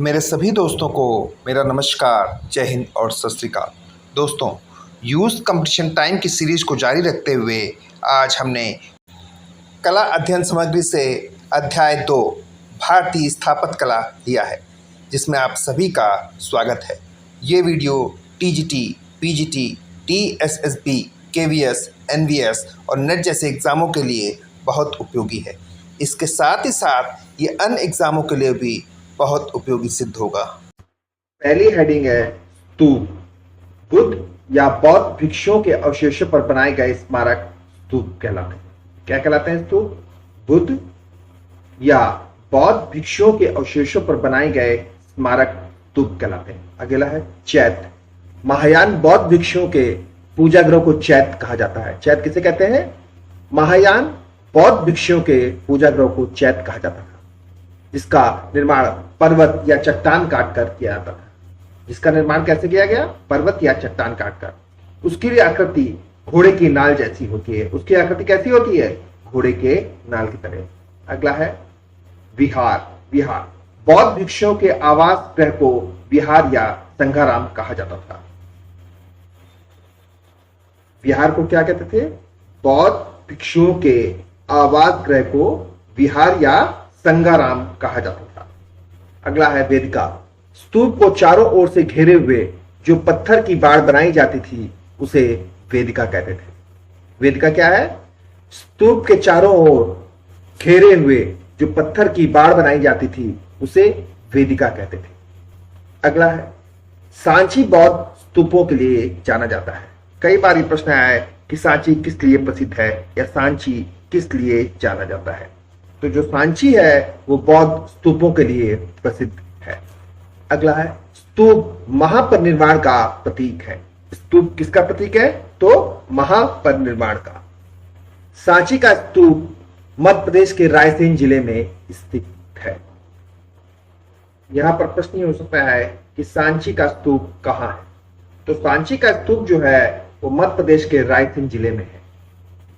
मेरे सभी दोस्तों को मेरा नमस्कार, जय हिंद और सत श्री अकाल। दोस्तों, यूथ कंपटीशन टाइम की सीरीज को जारी रखते हुए आज हमने कला अध्ययन सामग्री से अध्याय 2 भारतीय स्थापत्य कला लिया है, जिसमें आप सभी का स्वागत है। ये video TGT, PGT, TSSB, KVS, NVS और नेट जैसे एग्ज़ामों के लिए बहुत उपयोगी है। इसके साथ ही साथ ये अन्य एग्ज़ामों के लिए भी बहुत उपयोगी सिद्ध होगा। पहली हेडिंग है स्तूप। बुद्ध या बौद्ध भिक्षुओं के अवशेषों पर बनाए गए स्मारक स्तूप कहलाते हैं। क्या कहलाते हैं स्तूप? बुद्ध या बौद्ध भिक्षुओं के अवशेषों पर बनाए गए स्मारक स्तूप कहलाते हैं। अगला है चैत्य। महायान बौद्ध भिक्षुओं के पूजा गृह को चैत्य कहा जाता है। चैत्य किसे कहते हैं? महायान बौद्ध भिक्षुओं के पूजा गृह को चैत्य कहा जाता था, जिसका निर्माण पर्वत या चट्टान काटकर किया जाता था। जिसका निर्माण कैसे किया गया? पर्वत या चट्टान काटकर। उसकी भी आकृति घोड़े की नाल जैसी होती है। उसकी आकृति कैसी होती है? घोड़े के नाल की तरह। अगला है विहार। विहार बौद्ध भिक्षुओं के आवास गृह को विहार या संघाराम कहा जाता था। विहार को क्या कहते थे? बौद्ध भिक्षुओं के आवास गृह को विहार या संघाराम कहा जाता था। अगला है वेदिका। स्तूप को चारों ओर से घेरे हुए जो पत्थर की बाड़ बनाई जाती थी उसे वेदिका कहते थे। वेदिका क्या है? स्तूप के चारों ओर घेरे हुए जो पत्थर की बाड़ बनाई जाती थी उसे वेदिका कहते थे। अगला है सांची। बौद्ध स्तूपों के लिए जाना जाता है। कई बार ये प्रश्न आया है कि सांची किस लिए प्रसिद्ध है या सांची किस लिए जाना जाता है। तो जो सांची है वो बौद्ध स्तूपों के लिए प्रसिद्ध है। अगला है स्तूप महापरिनिर्वाण का प्रतीक है। स्तूप किसका प्रतीक है? तो महापरिनिर्वाण का। सांची का स्तूप मध्य प्रदेश के रायसेन जिले में स्थित है। यहां पर प्रश्न ये हो सकता है कि सांची का स्तूप कहां है? तो सांची का स्तूप जो है वो मध्य प्रदेश के रायसेन जिले में है।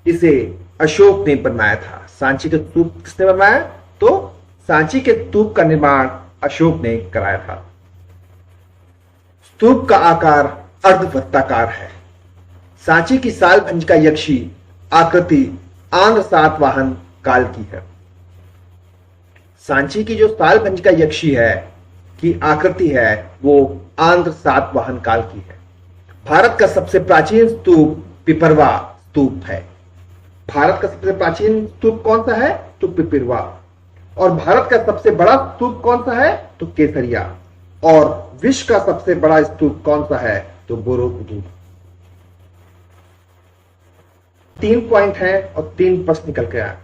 इसे अशोक ने बनवाया था। सांची के स्तूप किसने बनवाया? तो सांची के स्तूप का निर्माण अशोक ने कराया था। स्तूप का आकार अर्धवृत्ताकार है। सांची की सालभंजिका यक्षी आकृति आंध्र सातवाहन काल की है। सांची की जो सालभंजिका यक्षी है की आकृति है वो आंध्र सातवाहन काल की है। भारत का सबसे प्राचीन स्तूप पिपरवा स्तूप है। भारत का सबसे प्राचीन स्तूप कौन सा है? तो पिपरवा। और भारत का सबसे बड़ा स्तूप कौन सा है? तो केसरिया। और विश्व का सबसे बड़ा स्तूप कौन सा है? तो बोरोबुदुर। 3 पॉइंट है और 3 प्रश्न निकल के आए।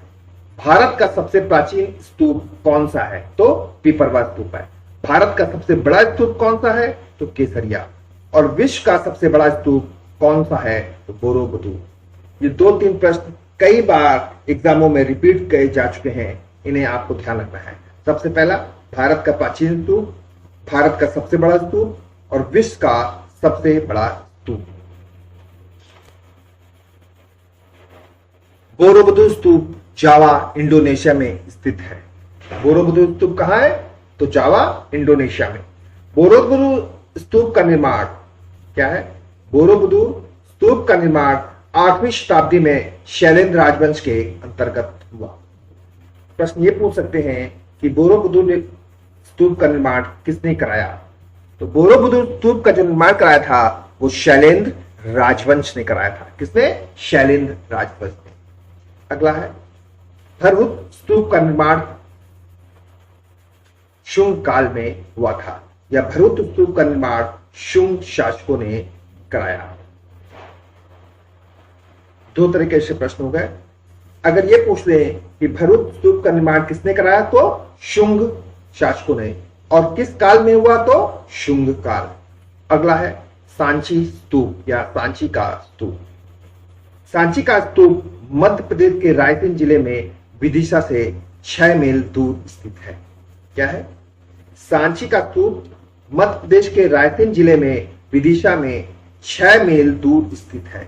भारत का सबसे प्राचीन स्तूप कौन सा है? तो पिपरवा स्तूप है। भारत का सबसे बड़ा स्तूप कौन सा है? तो केसरिया। और विश्व का सबसे बड़ा स्तूप कौन सा है? तो बोरोबुदुर। ये 2-3 प्रश्न कई बार एग्जामों में रिपीट किए जा चुके हैं, इन्हें आपको ध्यान रखना है। सबसे पहला भारत का प्राचीन स्तूप, भारत का सबसे बड़ा स्तूप और विश्व का सबसे बड़ा स्तूप। बोरोबुदुर स्तूप जावा इंडोनेशिया में स्थित है। बोरोबुदुर स्तूप कहां है? तो जावा इंडोनेशिया में। बोरोबुदुर स्तूप का निर्माण क्या है? बोरोबुदुर स्तूप का निर्माण 8वीं शताब्दी में शैलेंद्र राजवंश के अंतर्गत हुआ। प्रश्न ये पूछ सकते हैं कि बोरोबुदुर स्तूप का निर्माण किसने कराया? तो बोरोबुदुर स्तूप का जो निर्माण कराया था वो शैलेंद्र राजवंश ने कराया था। किसने? शैलेंद्र राजवंश ने। अगला है भरहुत स्तूप का निर्माण शुंग काल में हुआ था या भरहुत स्तूप का निर्माण शुंग शासकों ने कराया। 2 तरीके से प्रश्न हो गए। अगर ये पूछ ले कि भरहुत स्तूप का निर्माण किसने कराया? तो शुंग शासकों ने। और किस काल में हुआ? तो शुंग काल। अगला है सांची स्तूप या सांची का स्तूप। सांची का स्तूप मध्य प्रदेश के रायसेन जिले में विदिशा से 6 मील दूर स्थित है। क्या है? सांची का स्तूप मध्य प्रदेश के रायसेन जिले में विदिशा में 6 मील दूर स्थित है।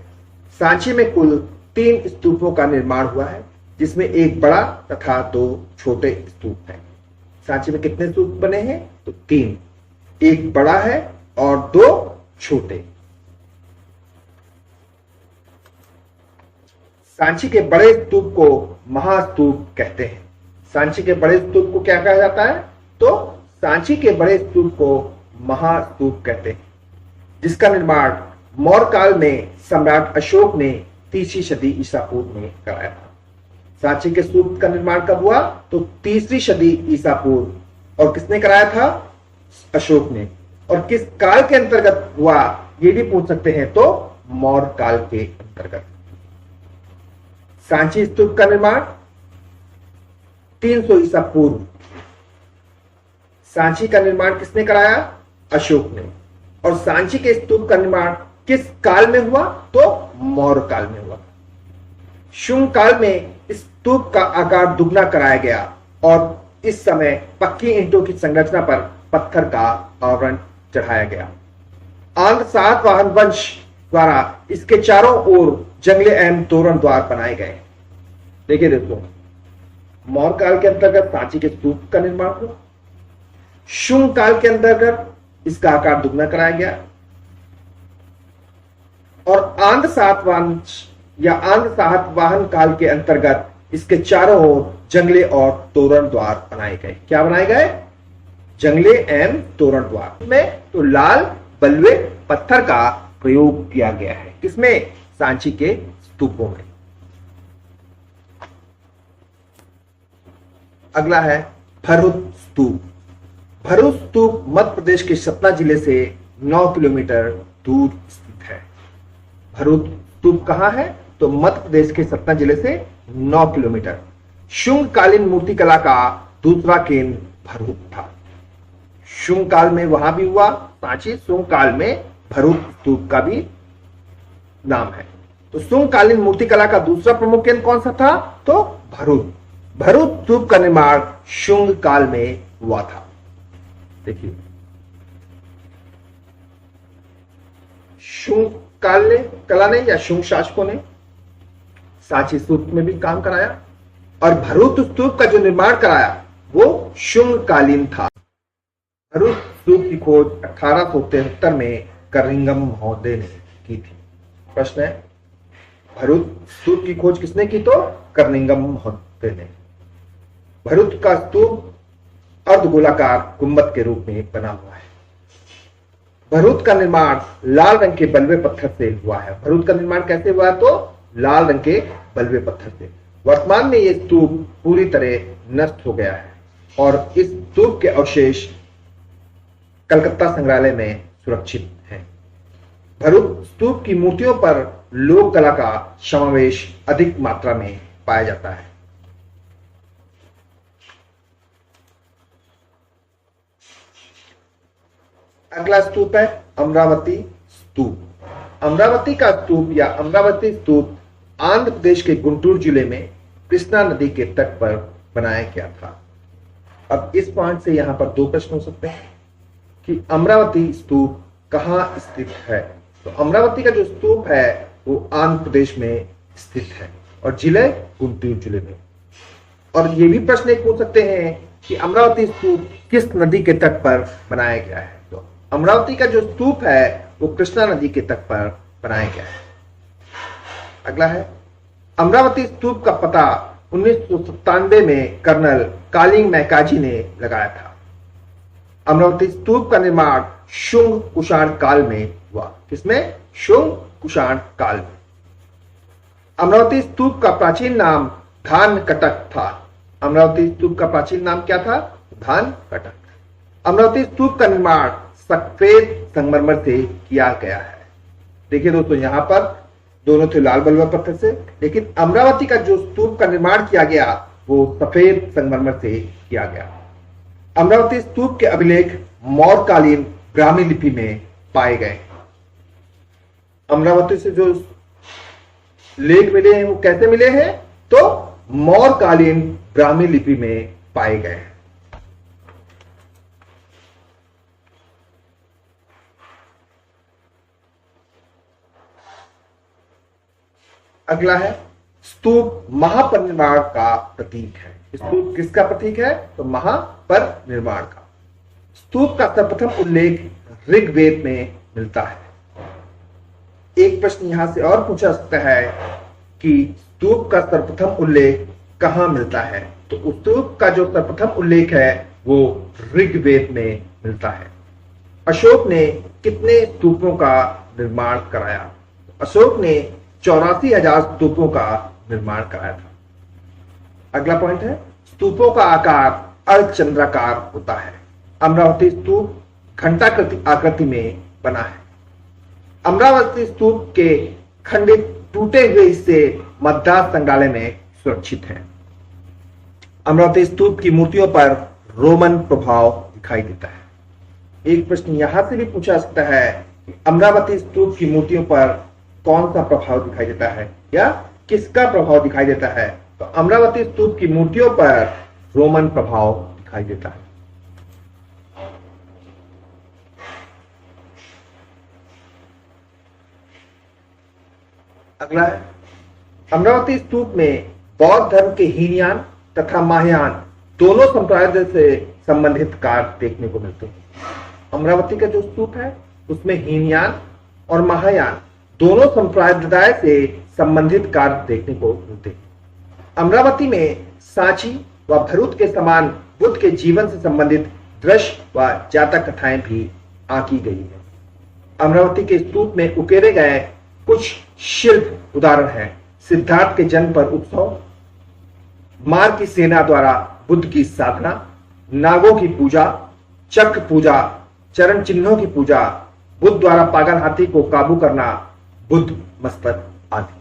सांची में कुल 3 स्तूपों का निर्माण हुआ है, जिसमें एक बड़ा तथा 2 छोटे स्तूप हैं। सांची में कितने स्तूप बने हैं? तो 3, एक बड़ा है और 2 छोटे। सांची के बड़े स्तूप को महास्तूप कहते हैं। सांची के बड़े स्तूप को क्या कहा जाता है? तो सांची के बड़े स्तूप को महास्तूप कहते हैं, जिसका निर्माण मौर्य काल में सम्राट अशोक ने 3वीं सदी ईसा पूर्व में कराया था। सांची के स्तूप का निर्माण कब हुआ? तो 3वीं सदी ईसा पूर्व। और किसने कराया था? अशोक ने। और किस काल के अंतर्गत हुआ ये भी पूछ सकते हैं, तो मौर्य काल के अंतर्गत। सांची स्तूप का निर्माण 300 ईसा पूर्व। सांची का निर्माण किसने कराया? अशोक ने। और सांची के स्तूप का निर्माण किस काल में हुआ? तो मौर्य काल में हुआ। शुंग काल में स्तूप का आकार दुगना कराया गया और इस समय पक्की ईंटों की संरचना पर पत्थर का आवरण चढ़ाया गया। आंध्र सातवाहन वंश द्वारा इसके चारों ओर जंगले एवं तोरण द्वार बनाए गए। देखिए दोस्तों, मौर्य काल के अंतर्गत सांची के स्तूप का निर्माण हुआ। शुंग काल के अंतर्गत इसका आकार दुगना कराया गया और आंध्र सातवाहन काल के अंतर्गत इसके चारों ओर जंगले और तोरण द्वार बनाए गए। क्या बनाए गए? जंगले एवं तोरण द्वार में तो लाल बलुए पत्थर का प्रयोग किया गया है। किसमें? सांची के स्तूपों में। अगला है भरूच स्तूप। भरूच स्तूप मध्य प्रदेश के सतना जिले से 9 किलोमीटर दूर स्थित है। भरूच स्तूप कहां है? तो मध्य प्रदेश के सतना जिले से 9 किलोमीटर। शुंग कालीन मूर्ति कला का दूसरा केंद्र भरूच था। शुंग काल में वहां भी हुआ सांची। शुंग काल में भरूच स्तूप का भी नाम है। तो शुंग कालीन मूर्ति कला का दूसरा प्रमुख केंद्र कौन सा था? तो भरूच। भरूच स्तूप का निर्माण शुंग काल में हुआ था। देखिए, शुंग कला ने या शुंग शासकों ने सांची स्तूप में भी काम कराया और भरूच स्तूप का जो निर्माण कराया वो शुंग कालीन था। भरूच स्तूप की खोज 1873 में करनिंगम महोदय ने की थी। प्रश्न है, भरूच स्तूप की खोज किसने की? तो करनिंगम महोदय ने। भरूच का स्तूप अर्धगोलाकार गुंबद के रूप में बना हुआ है। भरूच का निर्माण लाल रंग के बलुए पत्थर से हुआ है। भरूच का निर्माण कैसे हुआ? तो लाल रंग के बलुए पत्थर से। वर्तमान में यह स्तूप पूरी तरह नष्ट हो गया है और इस स्तूप के अवशेष कलकत्ता संग्रहालय में सुरक्षित हैं। भरूच स्तूप की मूर्तियों पर लोक कला का समावेश अधिक मात्रा में पाया जाता है। अगला स्तूप है अमरावती स्तूप। अमरावती का स्तूप या अमरावती स्तूप आंध्र प्रदेश के गुंटूर जिले में कृष्णा नदी के तट पर बनाया गया था। अब इस पॉइंट से यहां पर 2 प्रश्न हो सकते हैं कि अमरावती स्तूप कहां स्थित है। तो अमरावती का जो स्तूप है वो आंध्र प्रदेश में स्थित है और जिले गुंटूर जिले में। और ये भी प्रश्न एक पूछ सकते हैं कि अमरावती स्तूप किस नदी के तट पर बनाया गया है। तो अमरावती का जो स्तूप है वो कृष्णा नदी के तट पर बनाया गया है। अगला है अमरावती स्तूप का पता 1997 में कर्नल कालिंग मैकाजी ने लगाया था। अमरावती स्तूप का निर्माण शुंग कुषाण काल में हुआ। किसमें? शुंग कुषाण काल में। अमरावती स्तूप का प्राचीन नाम धान कटक था। अमरावती स्तूप का प्राचीन नाम क्या था? धान कटक। अमरावती स्तूप का निर्माण सफेद संगमरमर से किया गया है। देखिए दोस्तों, यहां पर दोनों थे लाल बलुआ पत्थर से, लेकिन अमरावती का जो स्तूप का निर्माण किया गया वो सफेद संगमरमर से किया गया। अमरावती स्तूप के अभिलेख मौर्यकालीन ब्राह्मी लिपि में पाए गए। अमरावती से जो लेख मिले हैं वो कैसे मिले हैं? तो मौर्यकालीन ब्राह्मी लिपि में पाए गए हैं। अगला है स्तूप महापरिनिर्वाण का प्रतीक है। स्तूप किसका प्रतीक है? तो महापरिनिर्वाण पर निर्माण का। स्तूप का सर्वप्रथम उल्लेख ऋग्वेद में मिलता है। एक प्रश्न यहां से और पूछा सकता है कि स्तूप का सर्वप्रथम उल्लेख कहां मिलता है? तो स्तूप का जो सर्वप्रथम उल्लेख है वो ऋग्वेद में मिलता है। अशोक ने कितने स्तूपों का निर्माण कराया? अशोक ने 84,000 स्तूपों का निर्माण कराया था। अगला पॉइंट है, स्तूपों का आकार अर्धचंद्राकार होता है। अमरावती स्तूप घंटाकृति आकृति में बना है। अमरावती स्तूप के खंडित टूटे हुए हिस्से मद्रास संग्रहालय में सुरक्षित हैं। अमरावती स्तूप की मूर्तियों पर रोमन प्रभाव दिखाई देता है। एक प्रश्न यहां से भी पूछा सकता है कि अमरावती स्तूप की मूर्तियों पर कौन सा प्रभाव दिखाई देता है या किसका प्रभाव दिखाई देता है? तो अमरावती स्तूप की मूर्तियों पर रोमन प्रभाव दिखाई देता है। अगला है, अमरावती स्तूप में बौद्ध धर्म के हीनयान तथा महायान दोनों संप्रदाय से संबंधित कार्य देखने को मिलते हैं। अमरावती का जो स्तूप है उसमें हीनयान और महायान दोनों संप्रदाय से संबंधित कार्य देखने को मिलते हैं। अमरावती में सांची व भरूच के समान बुद्ध के जीवन से संबंधित दृश्य व जातक कथाएं भी आंकी गई है। अमरावती के स्तूप में उकेरे गए कुछ शिल्प उदाहरण हैं: सिद्धार्थ के जन्म पर उत्सव, मार की सेना द्वारा बुद्ध की साधना, नागों की पूजा, चक्र पूजा, चरण चिन्हों की पूजा, बुद्ध द्वारा पागल हाथी को काबू करना, बुद्ध मस्तक आदि।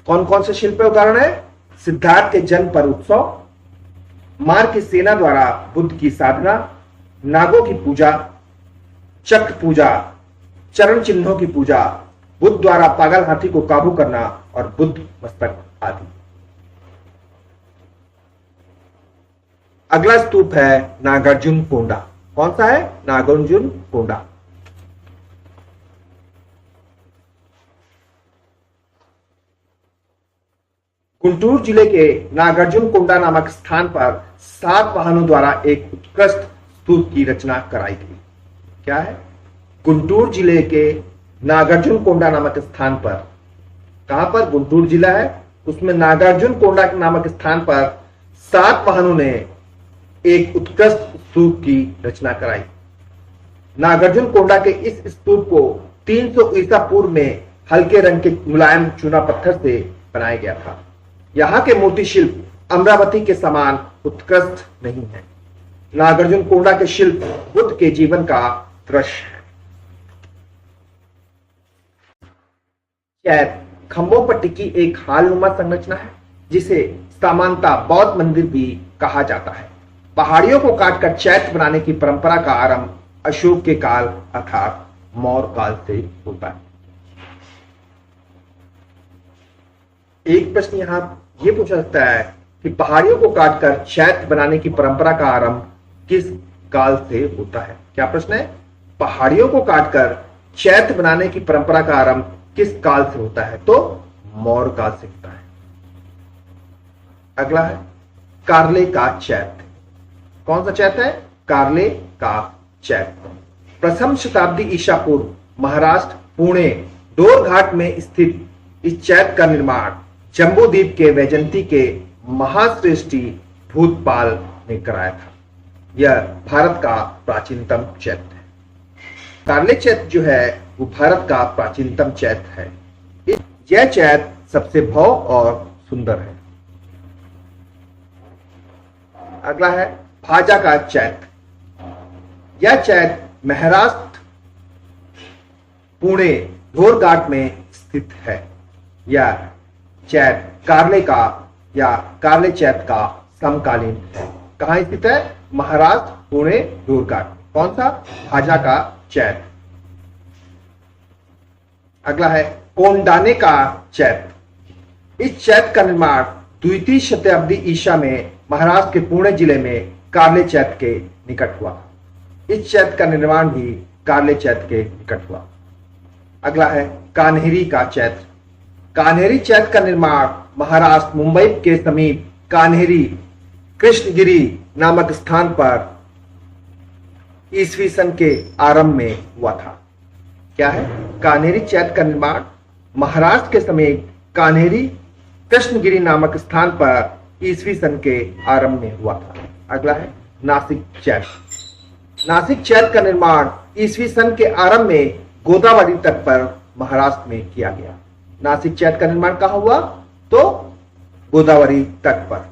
कौन कौन से शिल्प उदाहरण है? सिद्धार्थ के जन्म पर उत्सव, मार की सेना द्वारा बुद्ध की साधना, नागों की पूजा, चक्र पूजा, चरण चिन्हों की पूजा, बुद्ध द्वारा पागल हाथी को काबू करना और बुद्ध मस्तक आदि। अगला स्तूप है नागार्जुन कोंडा। कौन सा है? नागार्जुन कोंडा। गुंटूर जिले के नागार्जुन कोंडा नामक स्थान पर 7 वाहनों द्वारा एक उत्कृष्ट स्तूप की रचना कराई गई। क्या है? गुंटूर जिले के नागार्जुन कोंडा नामक स्थान पर, कहां पर? गुंटूर जिला है, उसमें नागार्जुन कोंडा नामक स्थान पर 7 वाहनों ने एक उत्कृष्ट स्तूप की रचना कराई। नागार्जुन कोंडा के इस स्तूप को 300 ईसा पूर्व में हल्के रंग के मुलायम चूना पत्थर से बनाया गया था। यहाँ के मूर्ति शिल्प अमरावती के समान उत्कृष्ट नहीं है। नागार्जुन कोंडा के शिल्प बुद्ध के जीवन का दृश्य है। चैत खंभों पर टिकी एक हालनुमा संरचना है जिसे सामान्यतः बौद्ध मंदिर भी कहा जाता है। पहाड़ियों को काटकर चैत्य बनाने की परंपरा का आरंभ अशोक के काल अर्थात मौर्य काल से होता है। एक प्रश्न यहां यह पूछा सकता है कि पहाड़ियों को काटकर चैत्य बनाने की परंपरा का आरंभ किस काल से होता है? क्या प्रश्न है? पहाड़ियों को काटकर चैत्य बनाने की परंपरा का आरंभ किस काल से होता है? तो मौर्य काल से होता है। अगला है कार्ले का चैत्य। कौन सा चैत्य है? कार्ले का चैत्य। प्रथम शताब्दी ईसा पूर्व महाराष्ट्र पुणे डोर घाट में स्थित इस चैत्य का निर्माण जम्बूद्वीप के वैजयंती के महाश्रेष्ठी भूतपाल ने कराया था। यह भारत का प्राचीनतम चैत्य है। कार्ले चैत्य जो है वो भारत का प्राचीनतम चैत्य है। यह चैत्य सबसे भव्य और सुंदर है। अगला है भाजा का चैत्य। यह चैत्य महाराष्ट्र पुणे ढोरघाट में स्थित है। यह चैत्य कार्ले का या कार्ले चैत्य का समकालीन है। कहां स्थित है? महाराष्ट्र पुणे ढोरघाट। कौन सा? भाजा का चैत्य। अगला है कोंडाने का चैत्य। इस चैत्य का निर्माण द्वितीय शताब्दी ईसा में महाराष्ट्र के पुणे जिले में कार्ले चैत्य के निकट हुआ। इस चैत्य का निर्माण भी कार्ले चैत्य के निकट हुआ। अगला है कान्हेरी का चैत्य। कान्हेरी चैत्य का निर्माण महाराष्ट्र मुंबई के समीप कान्हेरी कृष्णगिरी नामक स्थान पर ईस्वी सन के आरंभ में हुआ था। क्या है? कान्हेरी चैत्य का निर्माण महाराष्ट्र के समीप कान्हेरी कृष्णगिरी नामक स्थान पर ईस्वी सन के आरंभ में हुआ था। अगला है नासिक चैत्य। नासिक चैत्य का निर्माण ईस्वी सन के आरंभ में गोदावरी तट पर महाराष्ट्र में किया गया। नासिक चैत्य का निर्माण कहां हुआ? तो गोदावरी तट पर।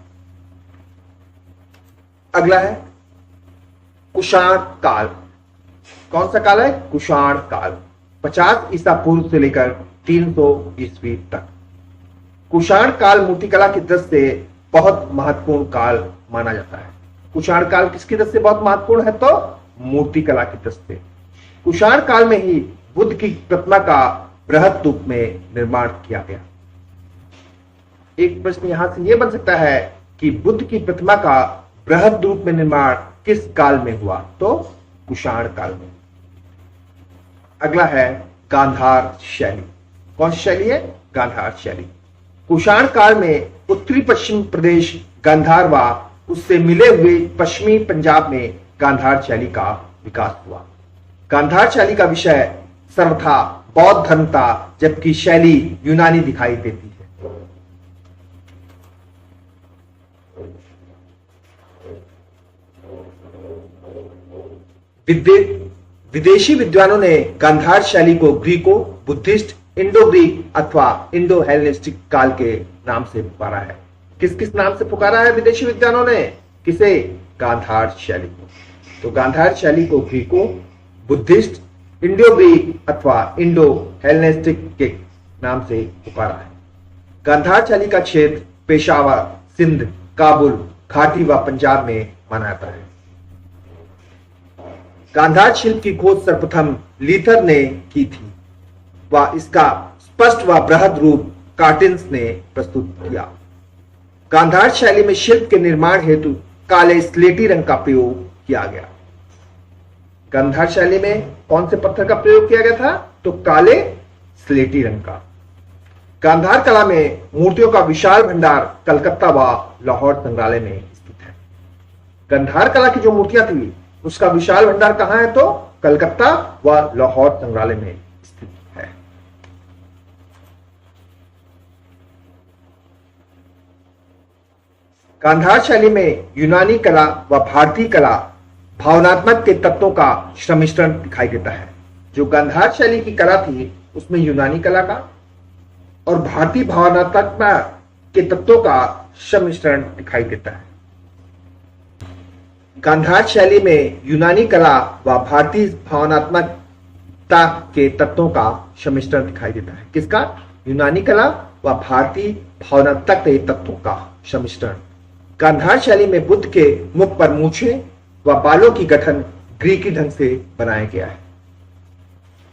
अगला है कुषाण काल। कौन सा काल है? कुषाण काल। 50 ईसा पूर्व से लेकर 300 ईस्वी तक। कुषाण काल मूर्तिकला की दृष्टि से बहुत महत्वपूर्ण काल माना जाता है। कुषाण काल किसकी दृष्टि से बहुत महत्वपूर्ण है? तो मूर्तिकला की दृष्टि से। कुषाण काल में ही बुद्ध की प्रतिमा का बृहद रूप में निर्माण किया गया। एक प्रश्न यहां से यह बन सकता है कि बुद्ध की प्रतिमा का बृहद रूप में निर्माण किस काल में हुआ? तो कुषाण काल में। अगला है गांधार शैली। कौन सी शैली है? गांधार शैली। कुषाण काल में उत्तरी पश्चिम प्रदेश गांधार व उससे मिले हुए पश्चिमी पंजाब में गांधार शैली का विकास हुआ। गांधार शैली का विषय सर्वथा बौद्ध धर्म था, जबकि शैली यूनानी दिखाई देती है। विदेशी विद्वानों ने गांधार शैली को ग्रीको, बुद्धिस्ट, इंडो ग्रीक अथवा इंडो हेलेनिस्टिक काल के नाम से पुकारा है। किस किस नाम से पुकारा है विदेशी विद्वानों ने? किसे? गांधार शैली को। तो गांधार शैली को ग्रीको, बुद्धिस्ट, इंडो ग्रीक अथवा इंडो हेलेनिस्टिक के नाम से पुकारा है। गांधार शैली का क्षेत्र पेशावर, सिंध, काबुल, घाटी व पंजाब में माना जाता है। गांधार शिल्प की खोज सर्वप्रथम लीथर ने की थी व इसका स्पष्ट व बृहद रूप कार्टिन्स ने प्रस्तुत किया। गांधार शैली में शिल्प के निर्माण हेतु काले स्लेटी रंग का प्रयोग किया गया। गांधार शैली में कौन से पत्थर का प्रयोग किया गया था? तो काले स्लेटी रंग का। गांधार कला में मूर्तियों का विशाल भंडार कलकत्ता व लाहौर संग्रहालय में स्थित है। गांधार कला की जो मूर्तियां थी उसका विशाल भंडार कहां है? तो कलकत्ता व लाहौर संग्रहालय में स्थित है। गांधार शैली में यूनानी कला व भारतीय कला भावनात्मक के तत्वों का सम्मिश्रण दिखाई देता है। जो गांधार शैली की कला थी उसमें यूनानी कला का और भारतीय भावनात्मक के तत्वों का सम्मिश्रण दिखाई देता है। गांधार शैली में यूनानी कला व भारतीय भावनात्मकता के तत्वों का सम्मिश्रण दिखाई देता है। किसका? यूनानी कला व भारतीय भावनात्मक के तत्वों का सम्मिश्रण। गांधार शैली में बुद्ध के मुख पर मूछें व बालों की गठन ग्रीकी ढंग से बनाया गया है।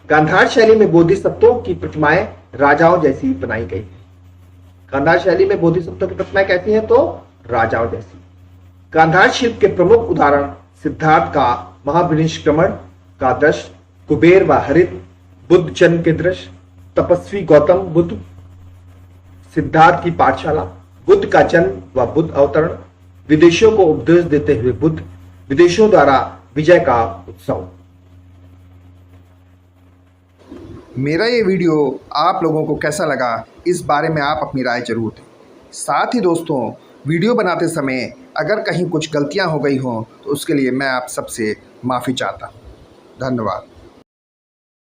गांधार शैली में बोधिसत्वों की प्रतिमाएं राजाओं जैसी बनाई गई है। गांधार शैली में बोधिसत्वों की प्रतिमाएं कैसी हैं? तो राजाओं जैसी। गांधार शिल्प के प्रमुख उदाहरण सिद्धार्थ का महाविनिष्क्रमण का दृश्य, कुबेर व हरित, बुद्ध जन्म के दृश्य, तपस्वी गौतम बुद्ध, सिद्धार्थ की पाठशाला, बुद्ध का जन्म व बुद्ध अवतरण, विदेशियों को उपदेश देते हुए बुद्ध, विदेशियों द्वारा विजय का उत्सव। मेरा ये वीडियो आप लोगों को कैसा लगा इस बारे में आप अपनी राय जरूर दें। साथ ही दोस्तों, वीडियो बनाते समय अगर कहीं कुछ गलतियां हो गई हों तो उसके लिए मैं आप सबसे माफ़ी चाहता हूं। धन्यवाद।